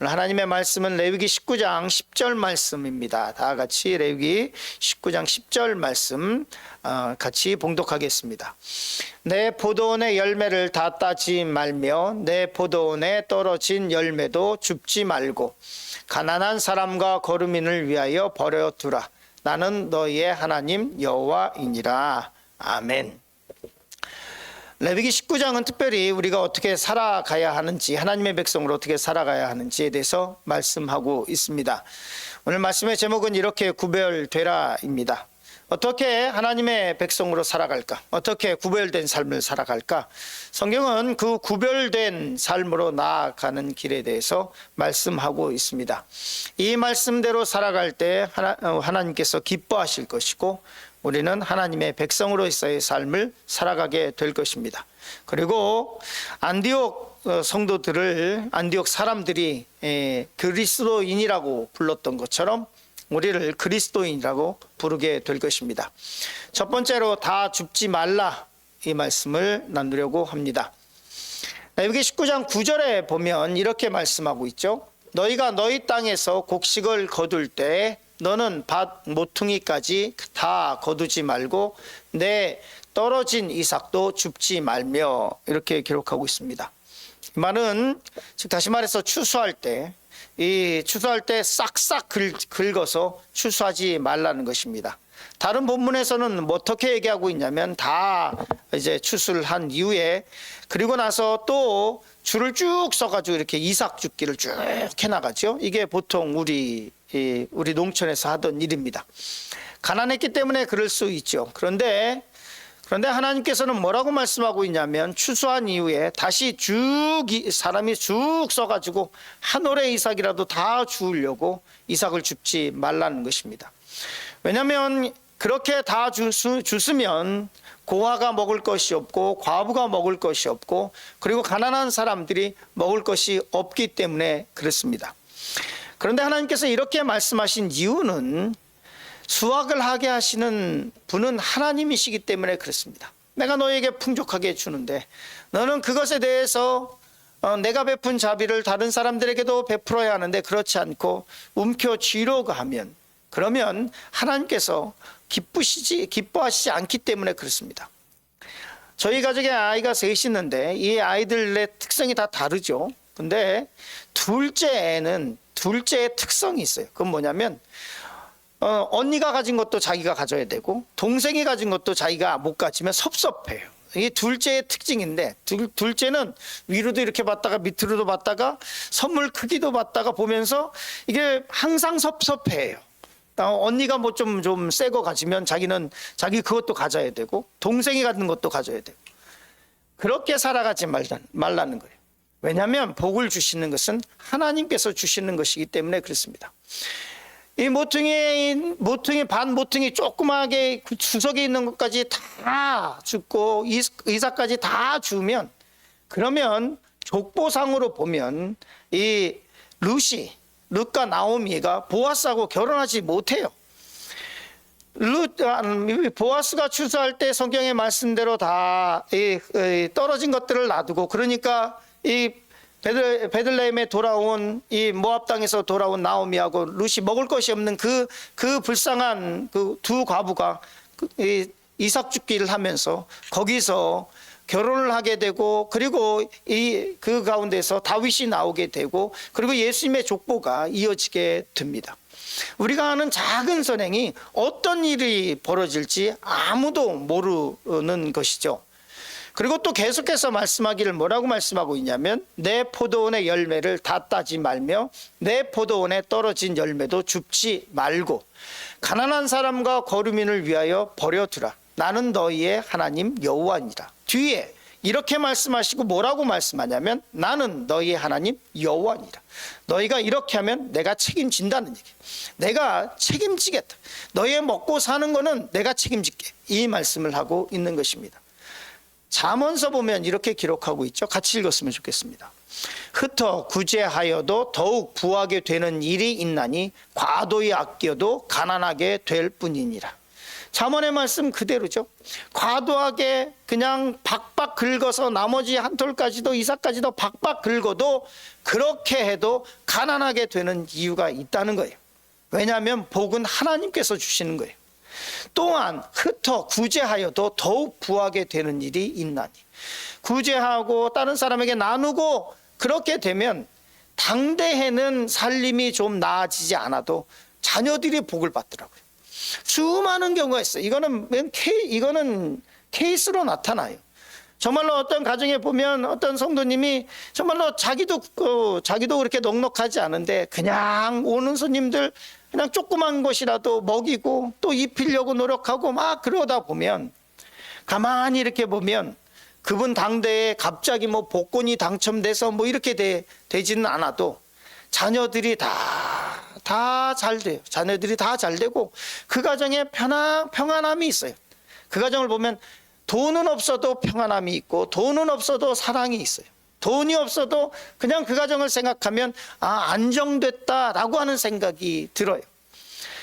하나님의 말씀은 레위기 19장 10절 말씀입니다. 다 같이 레위기 19장 10절 말씀 같이 봉독하겠습니다. 내 포도원의 열매를 다 따지 말며 내 포도원에 떨어진 열매도 줍지 말고 가난한 사람과 거르민을 위하여 버려두라. 나는 너희의 하나님 여호와이니라. 아멘. 레위기 19장은 특별히 우리가 어떻게 살아가야 하는지, 하나님의 백성으로 어떻게 살아가야 하는지에 대해서 말씀하고 있습니다. 오늘 말씀의 제목은 이렇게 구별되라입니다. 어떻게 하나님의 백성으로 살아갈까? 어떻게 구별된 삶을 살아갈까? 성경은 그 구별된 삶으로 나아가는 길에 대해서 말씀하고 있습니다. 이 말씀대로 살아갈 때 하나님께서 기뻐하실 것이고 우리는 하나님의 백성으로서의 삶을 살아가게 될 것입니다. 그리고 안디옥 성도들을 안디옥 사람들이 그리스도인이라고 불렀던 것처럼 우리를 그리스도인이라고 부르게 될 것입니다. 첫 번째로 다 줍지 말라, 이 말씀을 나누려고 합니다. 레위기 19장 9절에 보면 이렇게 말씀하고 있죠. 너희가 너희 땅에서 곡식을 거둘 때 너는 밭 모퉁이까지 다 거두지 말고 내 떨어진 이삭도 줍지 말며, 이렇게 기록하고 있습니다. 이 말은 즉 다시 말해서 추수할 때 싹싹 긁어서 추수하지 말라는 것입니다. 다른 본문에서는 어떻게 얘기하고 있냐면 다 이제 추수를 한 이후에 그리고 나서 또 줄을 쭉 써가지고 이렇게 이삭 줍기를 쭉 해나가죠. 이게 보통 우리 농촌에서 하던 일입니다. 가난했기 때문에 그럴 수 있죠. 그런데 하나님께서는 뭐라고 말씀하고 있냐면 추수한 이후에 다시 사람이 쭉 써가지고 한 올의 이삭이라도 다 주우려고 이삭을 줍지 말라는 것입니다. 왜냐하면 그렇게 다 주스면 고아가 먹을 것이 없고 과부가 먹을 것이 없고 그리고 가난한 사람들이 먹을 것이 없기 때문에 그렇습니다. 그런데 하나님께서 이렇게 말씀하신 이유는 수확을 하게 하시는 분은 하나님이시기 때문에 그렇습니다. 내가 너에게 풍족하게 주는데 너는 그것에 대해서 내가 베푼 자비를 다른 사람들에게도 베풀어야 하는데 그렇지 않고 움켜쥐려고 하면, 그러면 하나님께서 기뻐하시지 않기 때문에 그렇습니다. 저희 가족에 아이가 셋이 있는데 이 아이들의 특성이 다 다르죠. 근데 둘째의 특성이 있어요. 그건 뭐냐면 언니가 가진 것도 자기가 가져야 되고 동생이 가진 것도 자기가 못 가지면 섭섭해요. 이게 둘째의 특징인데 둘째는 위로도 이렇게 봤다가 밑으로도 봤다가 선물 크기도 봤다가 보면서 이게 항상 섭섭해요. 언니가 뭐 좀 새 거 가지면 자기 그것도 가져야 되고 동생이 갖는 것도 가져야 되고 그렇게 살아가지 말라는 거예요. 왜냐하면 복을 주시는 것은 하나님께서 주시는 것이기 때문에 그렇습니다. 이 반 모퉁이 조그맣게 주석에 있는 것까지 다 줍고 이삭까지 다 주면, 그러면 족보상으로 보면 이 룻과 나오미가 보아스하고 결혼하지 못해요. 보아스가 추수할 때 성경의 말씀대로 다 떨어진 것들을 놔두고, 그러니까 이 베들레헴에 돌아온 이 모압 땅에서 돌아온 나오미하고 룻이 먹을 것이 없는 그 불쌍한 그 두 과부가 이삭 줍기를 하면서 거기서 결혼을 하게 되고, 그리고 그 가운데서 다윗이 나오게 되고, 그리고 예수님의 족보가 이어지게 됩니다. 우리가 아는 작은 선행이 어떤 일이 벌어질지 아무도 모르는 것이죠. 그리고 또 계속해서 말씀하기를 뭐라고 말씀하고 있냐면 내 포도원의 열매를 다 따지 말며 내 포도원에 떨어진 열매도 줍지 말고 가난한 사람과 거르민을 위하여 버려두라. 나는 너희의 하나님 여호와니라. 뒤에 이렇게 말씀하시고 뭐라고 말씀하냐면 나는 너희의 하나님 여호와니라. 너희가 이렇게 하면 내가 책임진다는 얘기예요. 내가 책임지겠다. 너희의 먹고 사는 거는 내가 책임질게. 이 말씀을 하고 있는 것입니다. 잠언서 보면 이렇게 기록하고 있죠. 같이 읽었으면 좋겠습니다. 흩어 구제하여도 더욱 부하게 되는 일이 있나니 과도히 아껴도 가난하게 될 뿐이니라. 잠언의 말씀 그대로죠. 과도하게 그냥 박박 긁어서 나머지 한 톨까지도 이삭까지도 박박 긁어도 그렇게 해도 가난하게 되는 이유가 있다는 거예요. 왜냐하면 복은 하나님께서 주시는 거예요. 또한 흩어 구제하여도 더욱 부하게 되는 일이 있나니, 구제하고 다른 사람에게 나누고 그렇게 되면 당대에는 살림이 좀 나아지지 않아도 자녀들이 복을 받더라고요. 수많은 경우가 있어요. 이거는 케이스로 나타나요. 정말로 어떤 가정에 보면 어떤 성도님이 정말로 자기도 그렇게 넉넉하지 않은데 그냥 오는 손님들 그냥 조그만 것이라도 먹이고 또 입히려고 노력하고 막 그러다 보면, 가만히 이렇게 보면 그분 당대에 갑자기 뭐 복권이 당첨돼서 뭐 이렇게 되지는 않아도 자녀들이 다 잘 돼요. 자녀들이 다 잘 되고 그 가정에 평안함이 있어요. 그 가정을 보면 돈은 없어도 평안함이 있고 돈은 없어도 사랑이 있어요. 돈이 없어도 그냥 그 가정을 생각하면 안정됐다라고 하는 생각이 들어요.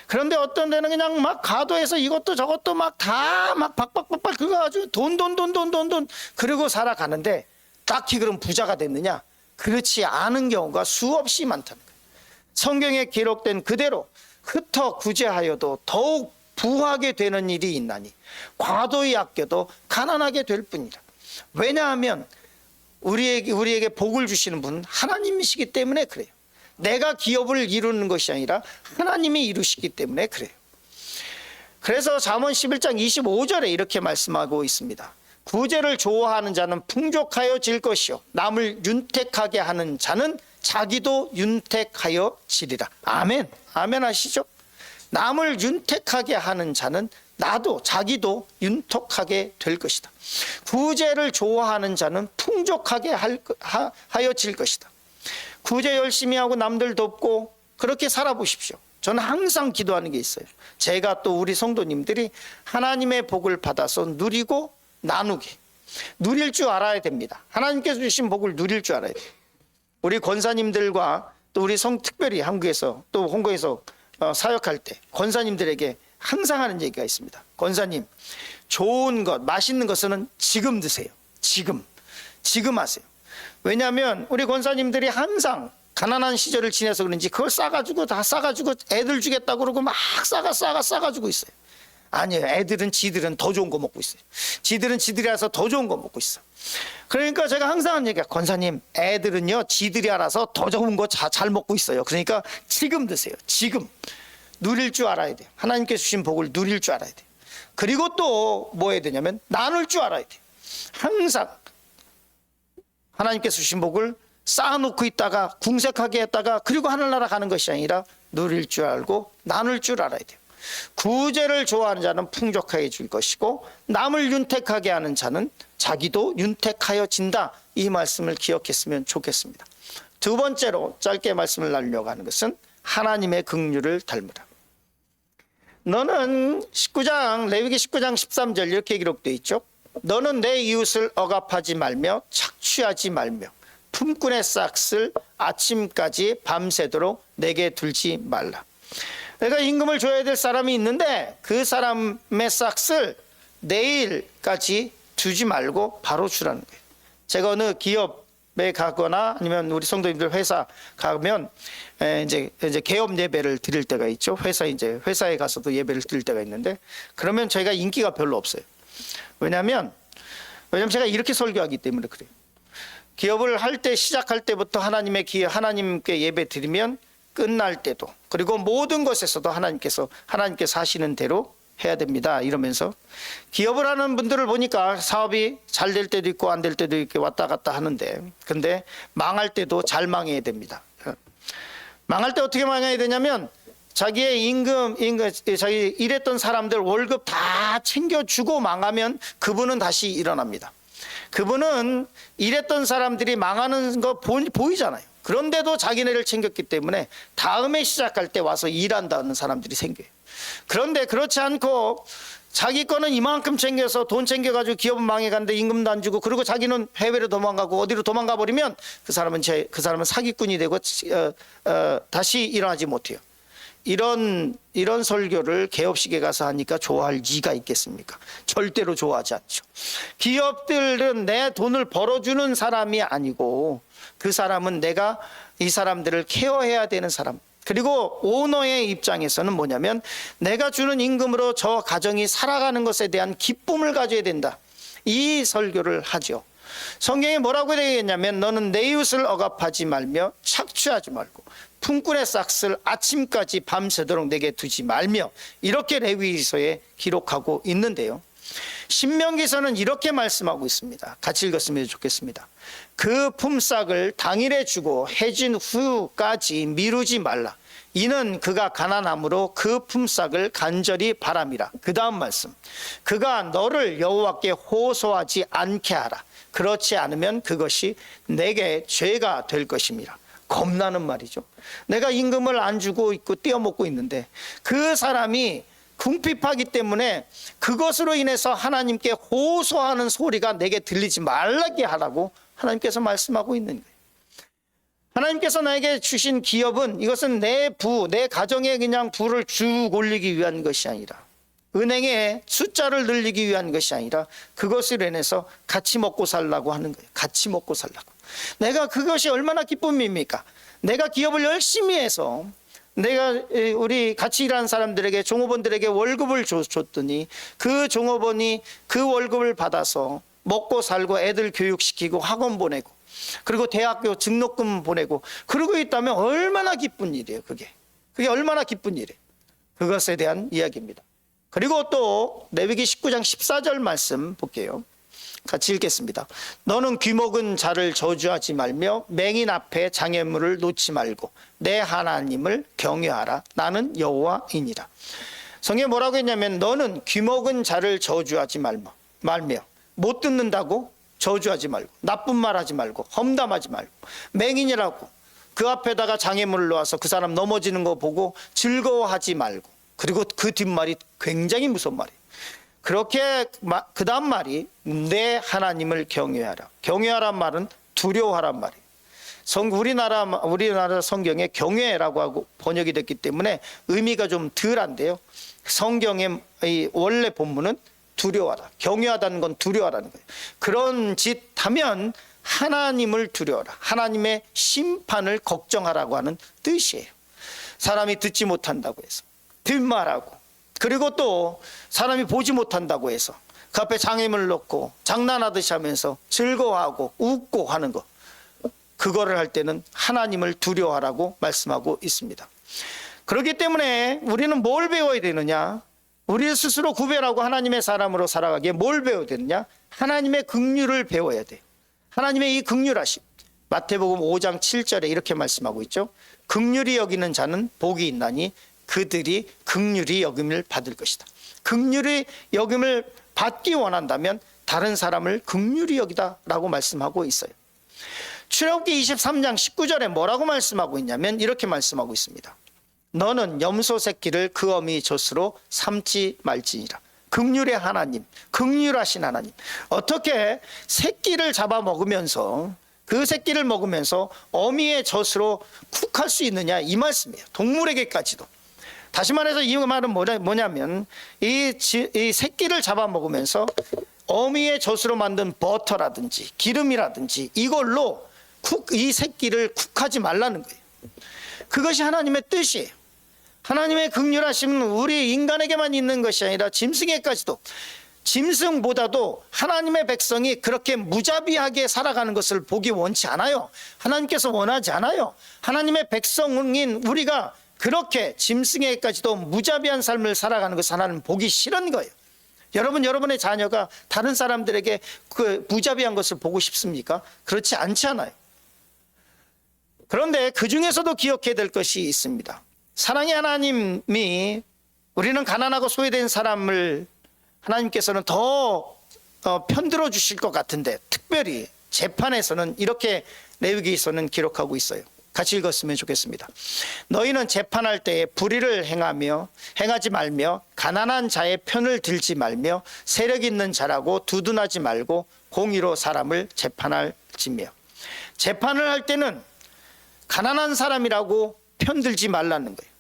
그런데 어떤 데는 그냥 막 과도해서 이것도 저것도 막 다 막 박박박박 그거 가지고 돈 그러고 살아가는데 딱히 그럼 부자가 됐느냐? 그렇지 않은 경우가 수없이 많다는 거예요. 성경에 기록된 그대로 흩어 구제하여도 더욱 부하게 되는 일이 있나니 과도히 아껴도 가난하게 될 뿐이라. 왜냐하면 우리에게 복을 주시는 분은 하나님이시기 때문에 그래요. 내가 기업을 이루는 것이 아니라 하나님이 이루시기 때문에 그래요. 그래서 잠언 11장 25절에 이렇게 말씀하고 있습니다. 구제를 좋아하는 자는 풍족하여 질 것이요 남을 윤택하게 하는 자는 자기도 윤택하여 지리라. 아멘. 아멘 하시죠? 남을 윤택하게 하는 자는 자기도 윤택하게 될 것이다. 구제를 좋아하는 자는 풍족하게 하여 질 것이다. 구제 열심히 하고 남들 돕고 그렇게 살아보십시오. 저는 항상 기도하는 게 있어요. 제가 또 우리 성도님들이 하나님의 복을 받아서 누리고 나누게, 누릴 줄 알아야 됩니다. 하나님께서 주신 복을 누릴 줄 알아야 돼요. 우리 권사님들과 또 우리 특별히 한국에서 또 홍콩에서 사역할 때 권사님들에게 항상 하는 얘기가 있습니다. 권사님, 좋은 것, 맛있는 것은 지금 드세요. 지금 하세요. 왜냐하면 우리 권사님들이 항상 가난한 시절을 지내서 그런지 그걸 싸가지고 애들 주겠다고 그러고 막 싸가지고 있어요. 아니에요. 지들은 더 좋은 거 먹고 있어요. 지들이 알아서 더 좋은 거 먹고 있어. 그러니까 제가 항상 하는 얘기가, 권사님, 애들은요 지들이 알아서 더 좋은 거 잘 먹고 있어요. 그러니까 지금 드세요. 지금 누릴 줄 알아야 돼요. 하나님께 주신 복을 누릴 줄 알아야 돼요. 그리고 또 뭐 해야 되냐면 나눌 줄 알아야 돼요. 항상 하나님께서 주신 복을 쌓아놓고 있다가 궁색하게 했다가 그리고 하늘나라 가는 것이 아니라 누릴 줄 알고 나눌 줄 알아야 돼요. 구제를 좋아하는 자는 풍족하게 줄 것이고 남을 윤택하게 하는 자는 자기도 윤택하여 진다. 이 말씀을 기억했으면 좋겠습니다. 두 번째로 짧게 말씀을 나누려고 하는 것은 하나님의 긍휼을 닮으라. 너는 레위기 19장 13절 이렇게 기록되어 있죠. 너는 내 이웃을 억압하지 말며 착취하지 말며 품꾼의 싹을 아침까지 밤새도록 내게 둘지 말라. 내가 임금을 줘야 될 사람이 있는데 그 사람의 싹을 내일까지 두지 말고 바로 주라는 거예요. 제가 어느 기업에 가거나 아니면 우리 성도님들 회사 가면 이제 개업 예배를 드릴 때가 있죠. 회사에 가서도 예배를 드릴 때가 있는데 그러면 저희가 인기가 별로 없어요. 왜냐하면 제가 이렇게 설교하기 때문에 그래요. 기업을 할 때 시작할 때부터 하나님께 예배 드리면 끝날 때도 그리고 모든 것에서도 하나님께서 하시는 대로 해야 됩니다. 이러면서 기업을 하는 분들을 보니까 사업이 잘 될 때도 있고 안 될 때도 이렇게 왔다 갔다 하는데 근데 망할 때도 잘 망해야 됩니다. 망할 때 어떻게 망해야 되냐면 자기의 자기 일했던 사람들 월급 다 챙겨주고 망하면 그분은 다시 일어납니다. 그분은 일했던 사람들이 망하는 거 보이잖아요. 그런데도 자기네를 챙겼기 때문에 다음에 시작할 때 와서 일한다는 사람들이 생겨요. 그런데 그렇지 않고 자기 거는 이만큼 챙겨서 돈 챙겨가지고 기업은 망해가는데 임금도 안 주고 그리고 자기는 해외로 도망가고 어디로 도망가 버리면 그 사람은 사기꾼이 되고 다시 일어나지 못해요. 이런 설교를 개업식에 가서 하니까 좋아할 리가 있겠습니까? 절대로 좋아하지 않죠. 기업들은 내 돈을 벌어주는 사람이 아니고 그 사람은 내가 이 사람들을 케어해야 되는 사람. 그리고 오너의 입장에서는 뭐냐면 내가 주는 임금으로 저 가정이 살아가는 것에 대한 기쁨을 가져야 된다. 이 설교를 하죠. 성경에 뭐라고 되겠냐면 너는 내 이웃을 억압하지 말며 착취하지 말고 품꾼의 싹을 아침까지 밤새도록 내게 두지 말며 이렇게 레위기서에 기록하고 있는데요. 신명기서는 이렇게 말씀하고 있습니다. 같이 읽었으면 좋겠습니다. 그 품삯을 당일에 주고 해진 후까지 미루지 말라. 이는 그가 가난함으로 그 품삯을 간절히 바람이라. 그 다음 말씀. 그가 너를 여호와께 호소하지 않게 하라. 그렇지 않으면 그것이 내게 죄가 될 것입니다. 겁나는 말이죠. 내가 임금을 안 주고 있고 떼어먹고 있는데 그 사람이 궁핍하기 때문에 그것으로 인해서 하나님께 호소하는 소리가 내게 들리지 말게 하라고 하나님께서 말씀하고 있는 거예요. 하나님께서 나에게 주신 기업은 이것은 내 가정에 그냥 부를 쭉 올리기 위한 것이 아니라 은행에 숫자를 늘리기 위한 것이 아니라 그것으로 인해서 같이 먹고 살라고 하는 거예요. 같이 먹고 살라고. 내가 그것이 얼마나 기쁨입니까? 내가 기업을 열심히 해서 내가 우리 같이 일하는 사람들에게 종업원들에게 월급을 줬더니 그 종업원이 그 월급을 받아서 먹고 살고 애들 교육시키고 학원 보내고 그리고 대학교 등록금 보내고 그러고 있다면 얼마나 기쁜 일이에요. 그게 얼마나 기쁜 일이에요. 그것에 대한 이야기입니다. 그리고 또 레위기 19장 14절 말씀 볼게요. 같이 읽겠습니다. 너는 귀먹은 자를 저주하지 말며 맹인 앞에 장애물을 놓지 말고 내 하나님을 경외하라. 나는 여호와이니라. 성경에 뭐라고 했냐면 너는 귀먹은 자를 저주하지 말며 못 듣는다고 저주하지 말고 나쁜 말 하지 말고 험담하지 말고 맹인이라고 그 앞에다가 장애물을 놓아서 그 사람 넘어지는 거 보고 즐거워하지 말고 그리고 그 뒷말이 굉장히 무서운 말이에요. 그렇게 그 다음 말이 내 하나님을 경외하라. 경외하란 말은 두려워하란 말이에요. 우리나라 성경에 경외라고 하고 번역이 됐기 때문에 의미가 좀 덜한데요. 성경의 원래 본문은 두려워하라. 경외하다는 건 두려워하라는 거예요. 그런 짓 하면 하나님을 두려워하라. 하나님의 심판을 걱정하라고 하는 뜻이에요. 사람이 듣지 못한다고 해서 뒷말하고 그리고 또 사람이 보지 못한다고 해서 그 앞에 장애물을 놓고 장난하듯이 하면서 즐거워하고 웃고 하는 거 그거를 할 때는 하나님을 두려워하라고 말씀하고 있습니다. 그렇기 때문에 우리는 뭘 배워야 되느냐? 우리 스스로 구별하고 하나님의 사람으로 살아가기에 뭘 배워야 되느냐? 하나님의 긍휼을 배워야 돼요. 하나님의 이 긍휼하심. 마태복음 5장 7절에 이렇게 말씀하고 있죠. 긍휼히 여기는 자는 복이 있나니 그들이 긍휼히 여김을 받을 것이다. 긍휼히 여김을 받기 원한다면 다른 사람을 긍휼히 여기다라고 말씀하고 있어요. 출애굽기 23장 19절에 뭐라고 말씀하고 있냐면 이렇게 말씀하고 있습니다. 너는 염소 새끼를 그 어미 젖으로 삼지 말지니라. 긍휼의 하나님, 긍휼하신 하나님. 어떻게 새끼를 잡아먹으면서 그 새끼를 먹으면서 어미의 젖으로 쿡할 수 있느냐 이 말씀이에요. 동물에게까지도. 다시 말해서 이 말은 뭐냐면 이 새끼를 잡아먹으면서 어미의 젖으로 만든 버터라든지 기름이라든지 이걸로 이 새끼를 쿡하지 말라는 거예요. 그것이 하나님의 뜻이에요. 하나님의 긍휼하심은 우리 인간에게만 있는 것이 아니라 짐승에까지도 짐승보다도 하나님의 백성이 그렇게 무자비하게 살아가는 것을 보기 원치 않아요. 하나님께서 원하지 않아요. 하나님의 백성인 우리가 그렇게 짐승에까지도 무자비한 삶을 살아가는 것을 하나님 보기 싫은 거예요. 여러분의 자녀가 다른 사람들에게 그 무자비한 것을 보고 싶습니까? 그렇지 않잖아요. 그런데 그 중에서도 기억해야 될 것이 있습니다. 사랑의 하나님이 우리는 가난하고 소외된 사람을 하나님께서는 더 편들어 주실 것 같은데 특별히 재판에서는 이렇게 레위기서는 기록하고 있어요. 같이 읽었으면 좋겠습니다. 너희는 재판할 때에 불의를 행하지 말며 가난한 자의 편을 들지 말며 세력 있는 자라고 두둔하지 말고 공의로 사람을 재판할지며. 재판을 할 때는 가난한 사람이라고 편들지 말라는 거예요.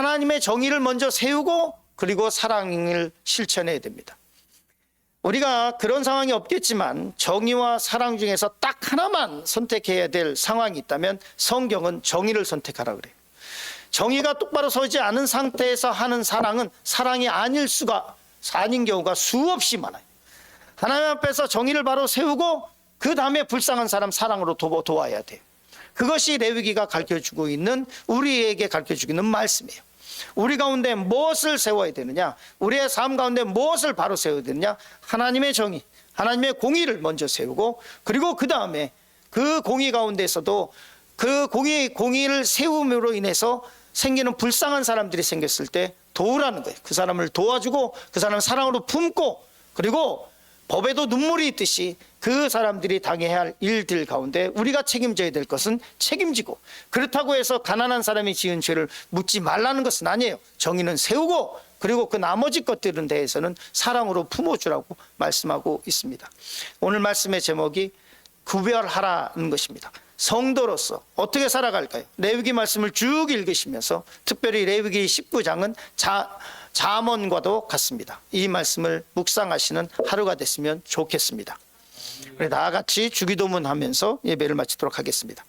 하나님의 정의를 먼저 세우고 그리고 사랑을 실천해야 됩니다. 우리가 그런 상황이 없겠지만 정의와 사랑 중에서 딱 하나만 선택해야 될 상황이 있다면 성경은 정의를 선택하라 그래요. 정의가 똑바로 서지 않은 상태에서 하는 사랑은 사랑이 아닌 경우가 수없이 많아요. 하나님 앞에서 정의를 바로 세우고 그 다음에 불쌍한 사람 사랑으로 도와야 돼요. 그것이 레위기가 가르쳐주고 있는, 우리에게 가르쳐주고 있는 말씀이에요. 우리 가운데 무엇을 세워야 되느냐, 우리의 삶 가운데 무엇을 바로 세워야 되느냐, 하나님의 정의, 하나님의 공의를 먼저 세우고, 그리고 그 다음에 그 공의 가운데서도 그 공의를 세움으로 인해서 생기는 불쌍한 사람들이 생겼을 때 도우라는 거예요. 그 사람을 도와주고 그 사람을 사랑으로 품고, 그리고 법에도 눈물이 있듯이 그 사람들이 당해야 할 일들 가운데 우리가 책임져야 될 것은 책임지고, 그렇다고 해서 가난한 사람이 지은 죄를 묻지 말라는 것은 아니에요. 정의는 세우고 그리고 그 나머지 것들은 대해서는 사랑으로 품어주라고 말씀하고 있습니다. 오늘 말씀의 제목이 구별하라는 것입니다. 성도로서 어떻게 살아갈까요? 레위기 말씀을 쭉 읽으시면서 특별히 레위기 19장은 잠언과도 같습니다. 이 말씀을 묵상하시는 하루가 됐으면 좋겠습니다. 우리 다 같이 주기도문 하면서 예배를 마치도록 하겠습니다.